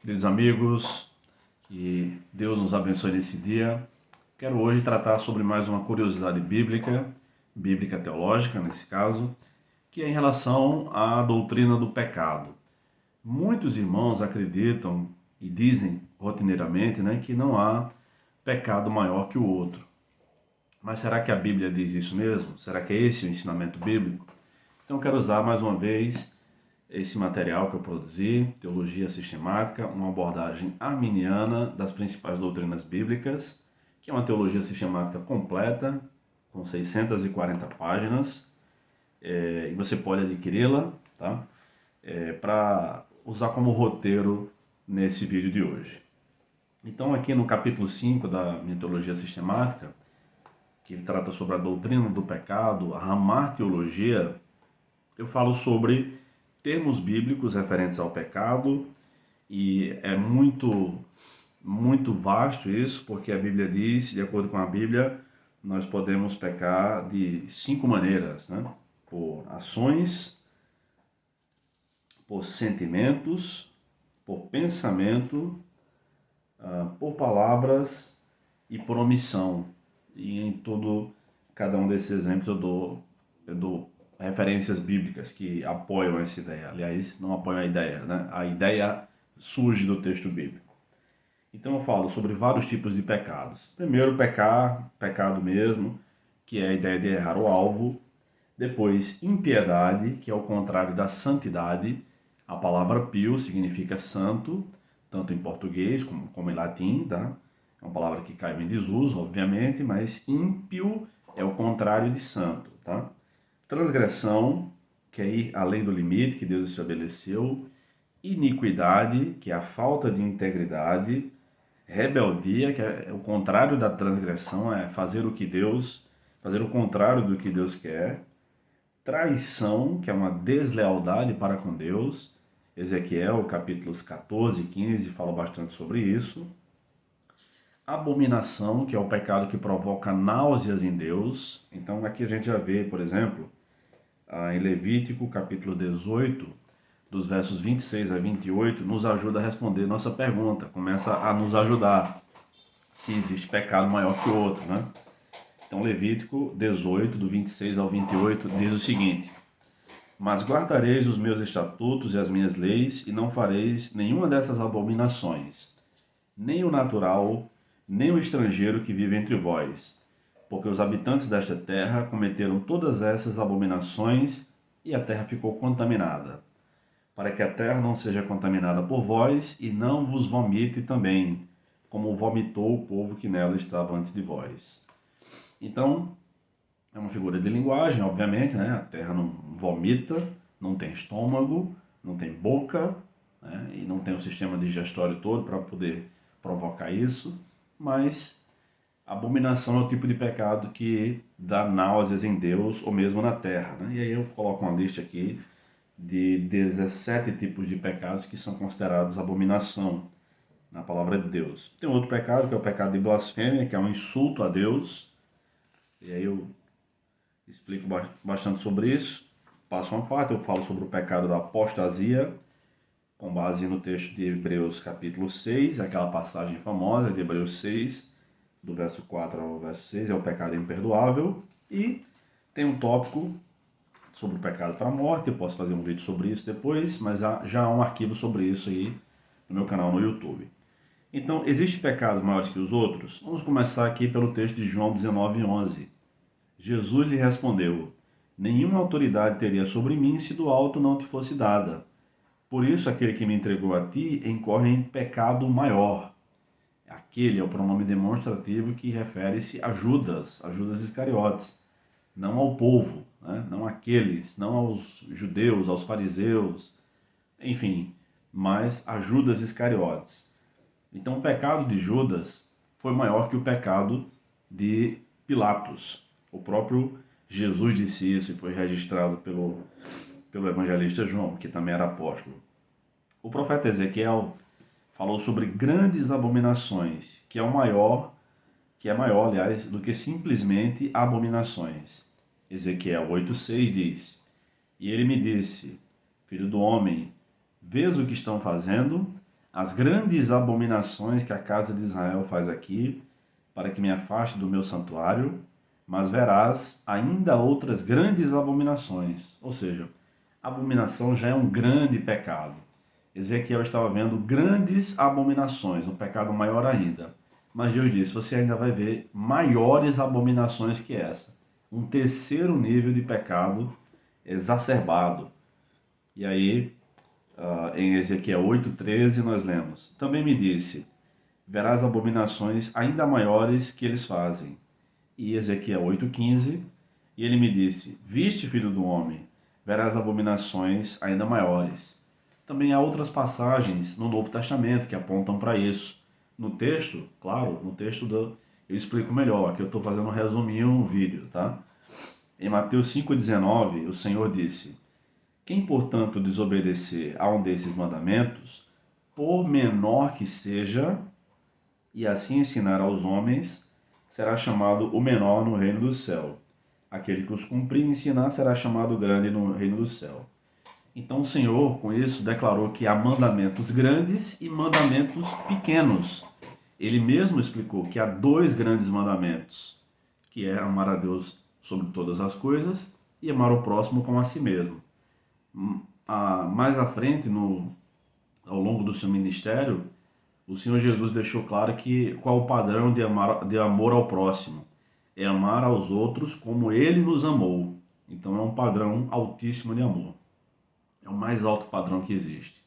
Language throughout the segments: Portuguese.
Queridos amigos, que Deus nos abençoe nesse dia. Quero hoje tratar sobre mais uma curiosidade bíblica teológica nesse caso, que é em relação à doutrina do pecado. Muitos irmãos acreditam e dizem rotineiramente, que não há pecado maior que o outro. Mas será que a Bíblia diz isso mesmo? Será que é esse o ensinamento bíblico? Então quero usar mais uma vez esse material que eu produzi, Teologia Sistemática, uma abordagem arminiana das principais doutrinas bíblicas, que é uma teologia sistemática completa, com 640 páginas, e você pode adquiri-la, tá? Para usar como roteiro nesse vídeo de hoje. Então aqui no capítulo 5 da minha Teologia Sistemática, que trata sobre a doutrina do pecado, a Ramar Teologia, eu falo sobre termos bíblicos referentes ao pecado, e é muito vasto isso, porque a Bíblia diz, de acordo com a Bíblia, nós podemos pecar de 5 maneiras, Por ações, por sentimentos, por pensamento, por palavras e por omissão. E em cada um desses exemplos eu dou referências bíblicas que apoiam essa ideia. Aliás, não apoiam a ideia, A ideia surge do texto bíblico. Então eu falo sobre vários tipos de pecados. Primeiro, pecado mesmo, que é a ideia de errar o alvo. Depois, impiedade, que é o contrário da santidade. A palavra pio significa santo, tanto em português como em latim, tá? É uma palavra que caiu em desuso, obviamente, mas ímpio é o contrário de santo, tá? Transgressão, que é ir além do limite que Deus estabeleceu. Iniquidade, que é a falta de integridade. Rebeldia, que é o contrário da transgressão, é fazer o contrário do que Deus quer. Traição, que é uma deslealdade para com Deus. Ezequiel, capítulos 14 e 15, fala bastante sobre isso. Abominação, que é o pecado que provoca náuseas em Deus. Então aqui a gente já vê, por exemplo, em Levítico, capítulo 18, dos versos 26 a 28, nos ajuda a responder nossa pergunta, começa a nos ajudar se existe pecado maior que o outro, Então Levítico 18, do 26 ao 28, diz o seguinte: Mas guardareis os meus estatutos e as minhas leis, e não fareis nenhuma dessas abominações, nem o natural, nem o estrangeiro que vive entre vós, porque os habitantes desta terra cometeram todas essas abominações, e a terra ficou contaminada, para que a terra não seja contaminada por vós, e não vos vomite também, como vomitou o povo que nela estava antes de vós. Então, é uma figura de linguagem, obviamente, A terra não vomita, não tem estômago, não tem boca, e não tem o sistema digestório todo para poder provocar isso, mas abominação é o tipo de pecado que dá náuseas em Deus ou mesmo na terra, E aí eu coloco uma lista aqui de 17 tipos de pecados que são considerados abominação na palavra de Deus. Tem outro pecado, que é o pecado de blasfêmia, que é um insulto a Deus. E aí eu explico bastante sobre isso. Passo uma parte, eu falo sobre o pecado da apostasia, com base no texto de Hebreus capítulo 6, aquela passagem famosa de Hebreus 6, do verso 4 ao verso 6, é o pecado imperdoável. E tem um tópico sobre o pecado para a morte, eu posso fazer um vídeo sobre isso depois, mas já há um arquivo sobre isso aí no meu canal no YouTube. Então, existem pecados maiores que os outros? Vamos começar aqui pelo texto de João 19:11. Jesus lhe respondeu: Nenhuma autoridade teria sobre mim se do alto não te fosse dada. Por isso, aquele que me entregou a ti incorre em pecado maior. Aquele é o pronome demonstrativo que refere-se a Judas Iscariotes, não ao povo, não àqueles, não aos judeus, aos fariseus, enfim, mas a Judas Iscariotes. Então o pecado de Judas foi maior que o pecado de Pilatos. O próprio Jesus disse isso e foi registrado pelo evangelista João, que também era apóstolo. O profeta Ezequiel falou sobre grandes abominações, que é maior, aliás, do que simplesmente abominações. Ezequiel 8,6 diz: E ele me disse, filho do homem, vês o que estão fazendo? as grandes abominações que a casa de Israel faz aqui, para que me afaste do meu santuário, mas verás ainda outras grandes abominações. Ou seja, abominação já é um grande pecado. Ezequiel estava vendo grandes abominações, um pecado maior ainda. Mas Deus disse, você ainda vai ver maiores abominações que essa. Um terceiro nível de pecado exacerbado. E aí, em Ezequiel 8,13, nós lemos, também me disse, verás abominações ainda maiores que eles fazem. E Ezequiel 8,15, e ele me disse, viste, filho do homem, verás abominações ainda maiores. Também há outras passagens no Novo Testamento que apontam para isso. No texto, claro, eu explico melhor, aqui eu estou fazendo um resuminho no vídeo, tá? Em Mateus 5,19, o Senhor disse, quem, portanto, desobedecer a um desses mandamentos, por menor que seja, e assim ensinar aos homens, será chamado o menor no reino do céu. Aquele que os cumprir e ensinar será chamado grande no reino do céu. Então o Senhor, com isso, declarou que há mandamentos grandes e mandamentos pequenos. Ele mesmo explicou que há dois grandes mandamentos, que é amar a Deus sobre todas as coisas e amar o próximo como a si mesmo. Mais à frente, ao longo do seu ministério, o Senhor Jesus deixou claro qual o padrão de amor ao próximo. É amar aos outros como Ele nos amou. Então é um padrão altíssimo de amor. É o mais alto padrão que existe.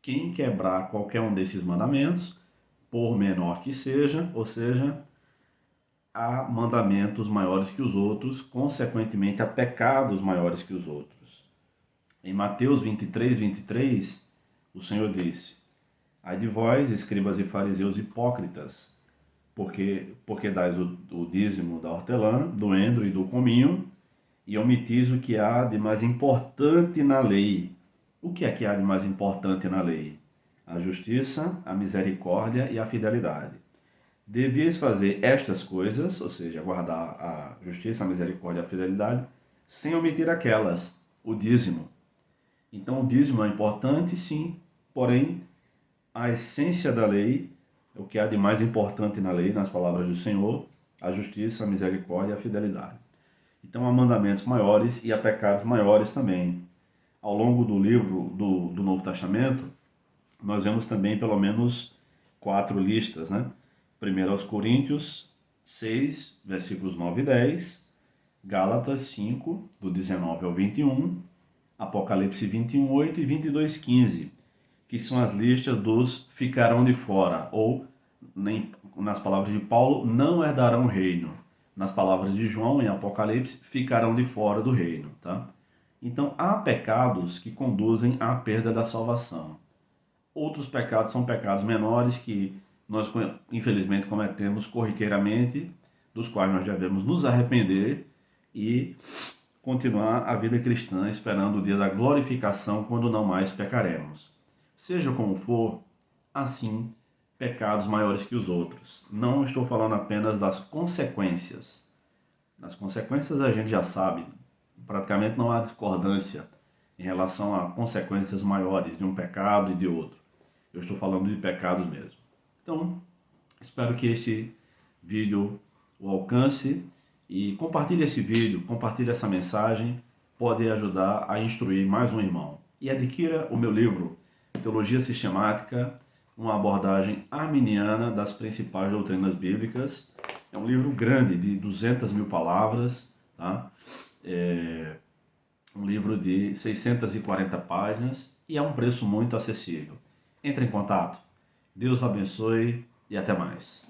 Quem quebrar qualquer um desses mandamentos, por menor que seja, ou seja, há mandamentos maiores que os outros, consequentemente há pecados maiores que os outros. Em Mateus 23, o Senhor disse, ai de vós, escribas e fariseus hipócritas, porque dais o dízimo da hortelã, do endro e do cominho, e omitis o que há de mais importante na lei. O que é que há de mais importante na lei? A justiça, a misericórdia e a fidelidade. Devias fazer estas coisas, ou seja, guardar a justiça, a misericórdia e a fidelidade, sem omitir aquelas, o dízimo. Então o dízimo é importante, sim, porém a essência da lei, o que há de mais importante na lei, nas palavras do Senhor, a justiça, a misericórdia e a fidelidade. Então há mandamentos maiores e há pecados maiores também. Ao longo do livro do Novo Testamento, nós vemos também pelo menos 4 listas, né? 1 aos Coríntios 6, versículos 9 e 10, Gálatas 5, do 19 ao 21, Apocalipse 21, 8 e 22, 15, que são as listas dos ficarão de fora, ou, nas palavras de Paulo, não herdarão o reino. Nas palavras de João, em Apocalipse, ficarão de fora do reino, tá? Então, há pecados que conduzem à perda da salvação. Outros pecados são pecados menores que nós, infelizmente, cometemos corriqueiramente, dos quais nós devemos nos arrepender e continuar a vida cristã esperando o dia da glorificação, quando não mais pecaremos. Seja como for, assim, pecados maiores que os outros. Não estou falando apenas das consequências. Das consequências a gente já sabe, praticamente não há discordância em relação a consequências maiores de um pecado e de outro. Eu estou falando de pecados mesmo. Então, espero que este vídeo o alcance e compartilhe esse vídeo, compartilhe essa mensagem, pode ajudar a instruir mais um irmão. E adquira o meu livro, Teologia Sistemática, uma abordagem arminiana das principais doutrinas bíblicas. É um livro grande, de 200 mil palavras, tá? É um livro de 640 páginas e é um preço muito acessível. Entre em contato. Deus abençoe e até mais.